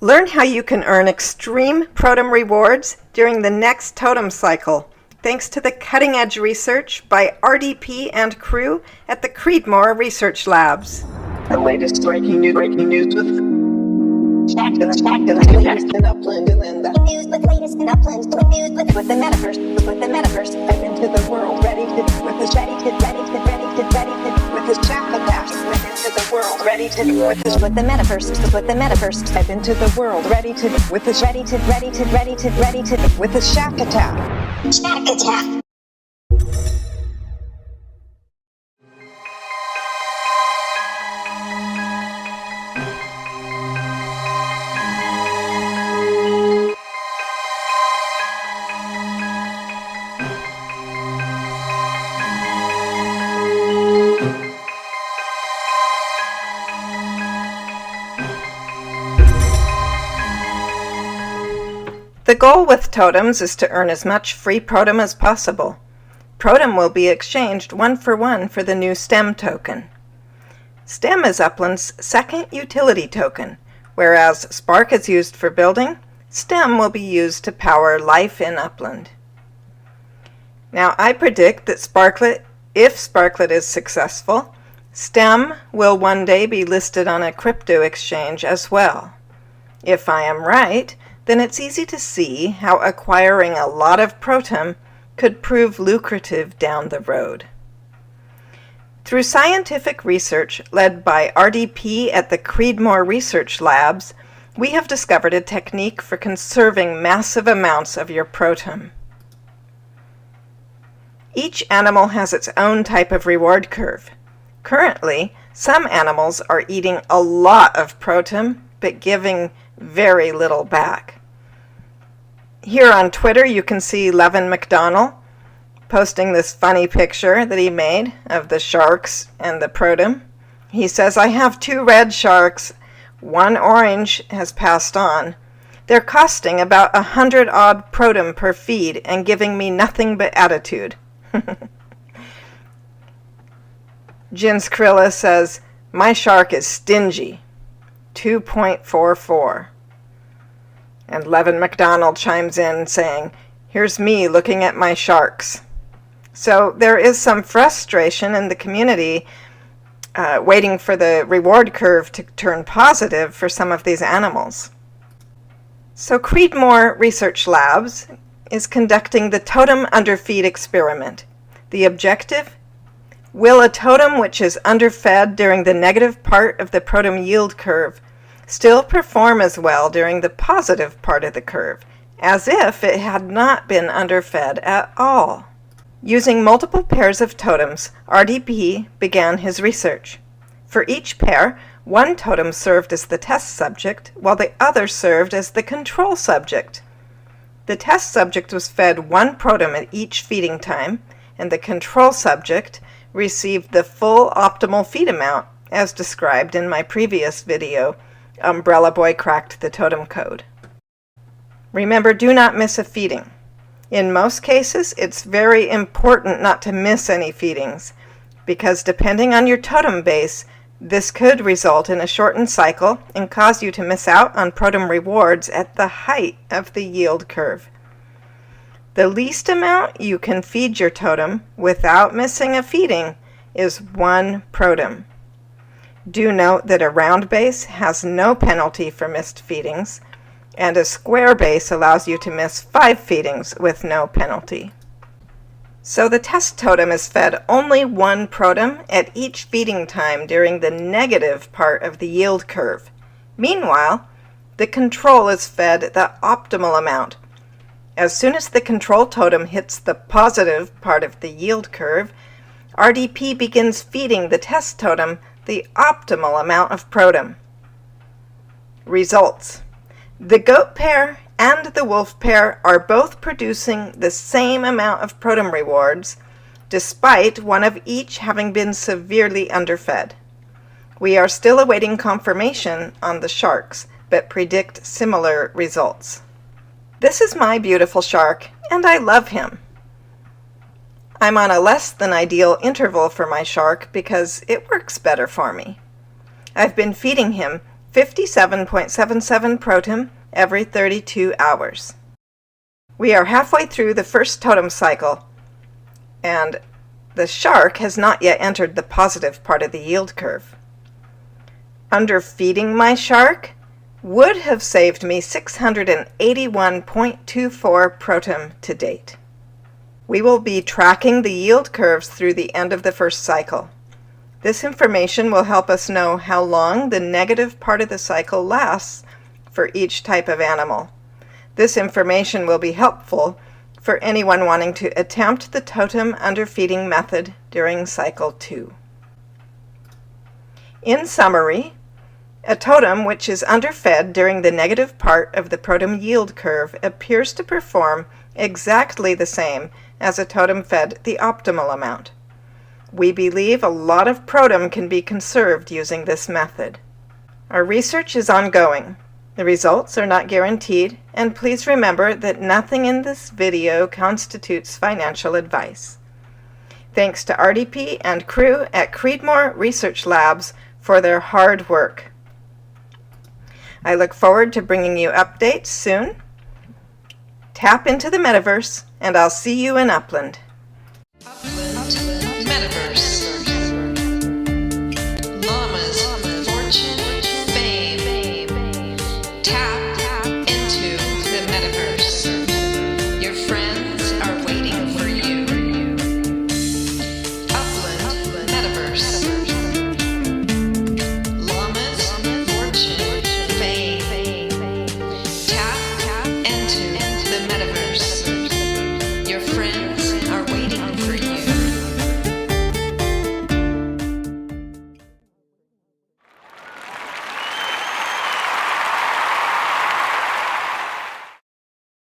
Learn how you can earn extreme Protem rewards during the next Totem cycle, thanks to the cutting-edge research by RDP and crew at the Creedmoor Research Labs. The latest breaking news with Shaktilyn, latest in Upland, news with latest in Upland, news with the metaverse, step into the world, ready to with his Shaktilyn, into the world, ready to with the metaverse, step into the world, ready to with his with his Shack Attack. The goal with totems is to earn as much free Protem as possible. Protem will be exchanged 1-for-1 for the new STEM token. STEM is Upland's second utility token, whereas Spark is used for building, STEM will be used to power life in Upland. Now I predict that if Sparklet is successful, STEM will one day be listed on a crypto exchange as well. If I am right, then it's easy to see how acquiring a lot of Protem could prove lucrative down the road. Through scientific research led by RDP at the Creedmoor Research Labs, we have discovered a technique for conserving massive amounts of your Protem. Each animal has its own type of reward curve. Currently, some animals are eating a lot of Protem, but giving very little back. Here on Twitter you can see Levin McDonald posting this funny picture that he made of the sharks and the Protem. He says, "I have 2 red sharks, 1 orange has passed on. They're costing about 100 odd Protem per feed and giving me nothing but attitude." Jins Krilla says, "My shark is stingy, 2.44. And Levin McDonald chimes in saying, "Here's me looking at my sharks." So there is some frustration in the community waiting for the reward curve to turn positive for some of these animals. So Creedmoor Research Labs is conducting the Totem underfeed experiment. The objective? Will a totem which is underfed during the negative part of the Protem yield curve still perform as well during the positive part of the curve, as if it had not been underfed at all? Using multiple pairs of totems, RDP began his research. For each pair, one totem served as the test subject, while the other served as the control subject. The test subject was fed 1 Protem at each feeding time, and the control subject received the full optimal feed amount, as described in my previous video, Umbrella Boy Cracked the Totem Code. Remember, do not miss a feeding. In most cases, it's very important not to miss any feedings, because depending on your totem base, this could result in a shortened cycle and cause you to miss out on Protem rewards at the height of the yield curve. The least amount you can feed your totem without missing a feeding is 1 Protem. Do note that a round base has no penalty for missed feedings, and a square base allows you to miss 5 feedings with no penalty. So the test totem is fed only 1 Protem at each feeding time during the negative part of the yield curve. Meanwhile, the control is fed the optimal amount. As soon as the control totem hits the positive part of the yield curve, RDP begins feeding the test totem the optimal amount of Protem. Results. The goat pair and the wolf pair are both producing the same amount of Protem rewards, despite one of each having been severely underfed. We are still awaiting confirmation on the sharks, but predict similar results. This is my beautiful shark, and I love him. I'm on a less than ideal interval for my shark because it works better for me. I've been feeding him 57.77 Protem every 32 hours. We are halfway through the first totem cycle, and the shark has not yet entered the positive part of the yield curve. Underfeeding my shark would have saved me 681.24 Protem to date. We will be tracking the yield curves through the end of the first cycle. This information will help us know how long the negative part of the cycle lasts for each type of animal. This information will be helpful for anyone wanting to attempt the totem underfeeding method during cycle 2. In summary, a totem which is underfed during the negative part of the Protem yield curve appears to perform exactly the same as a totem fed the optimal amount. We believe a lot of Protem can be conserved using this method. Our research is ongoing. The results are not guaranteed, and please remember that nothing in this video constitutes financial advice. Thanks to RDP and crew at Creedmoor Research Labs for their hard work. I look forward to bringing you updates soon. Tap into the metaverse, and I'll see you in Upland. Metaverse. Llamas, fortune, fame. Tap